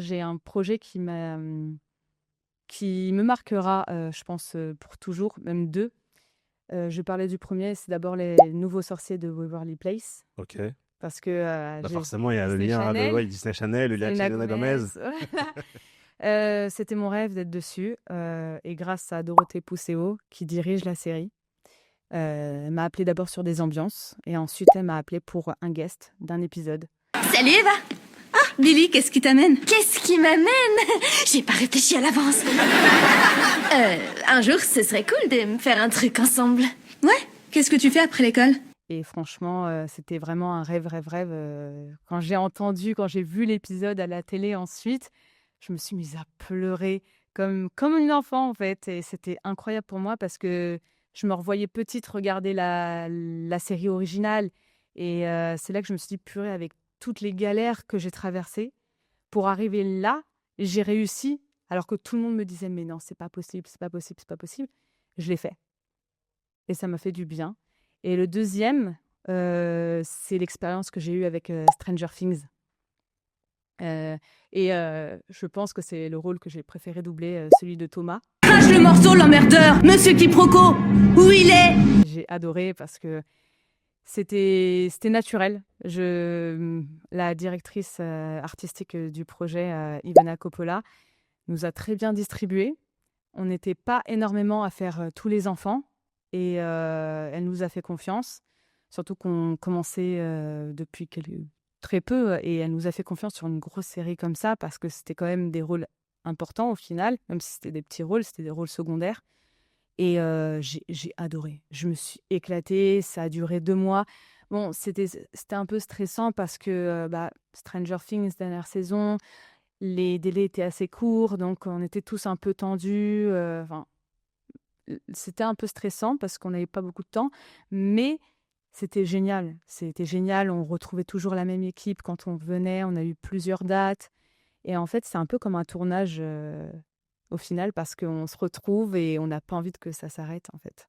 J'ai un projet qui me marquera, je pense, pour toujours, même 2. Je parlais du premier, c'est d'abord Les Nouveaux Sorciers de Waverly Place OK. parce que, Bah, j'ai forcément, il y a le Disney lien, Channel, ouais, Disney Channel, le lien avec Selena Selena Gomez. Gomez, voilà. C'était mon rêve d'être dessus, et grâce à Dorothée Pousseau qui dirige la série, elle m'a appelée d'abord sur des ambiances et ensuite elle m'a appelée pour un guest d'un épisode. Salut Eva. Billy, qu'est-ce qui t'amène? Qu'est-ce qui m'amène? J'ai pas réfléchi à l'avance. Un jour, ce serait cool de me faire un truc ensemble. Ouais? Qu'est-ce que tu fais après l'école? Et franchement, c'était vraiment un rêve, rêve, rêve, quand j'ai vu l'épisode à la télé ensuite, je me suis mise à pleurer comme une enfant, en fait, et c'était incroyable pour moi parce que je me revoyais petite regarder la série originale et c'est là que je me suis dit: «Purée, avec toutes les galères que j'ai traversées pour arriver là, j'ai réussi», alors que tout le monde me disait: «Mais non, c'est pas possible, c'est pas possible, c'est pas possible». Je l'ai fait et ça m'a fait du bien. Et le deuxième, c'est l'expérience que j'ai eue avec, Stranger Things, heu je pense que c'est le rôle que j'ai préféré doubler, celui de Thomas. Crache le morceau, l'emmerdeur! Monsieur Quiproquo! Où il est? J'ai adoré parce que c'était naturel. La directrice, artistique, du projet, Ivana Coppola, nous a très bien distribués. On n'était pas énormément à faire, tous les enfants et elle nous a fait confiance. Surtout qu'on commençait, depuis très peu et elle nous a fait confiance sur une grosse série comme ça parce que c'était quand même des rôles importants au final, même si c'était des petits rôles, c'était des rôles secondaires et j'ai adoré. Je me suis éclatée, ça a duré 2 mois. Bon, c'était un peu stressant parce que, Stranger Things, dernière saison, les délais étaient assez courts, donc on était tous un peu tendus, enfin, c'était un peu stressant parce qu'on n'avait pas beaucoup de temps, mais c'était génial. C'était génial, on retrouvait toujours la même équipe quand on venait, on a eu plusieurs dates et en fait, c'est un peu comme un tournage, au final parce qu'on se retrouve et on n'a pas envie que ça s'arrête, en fait.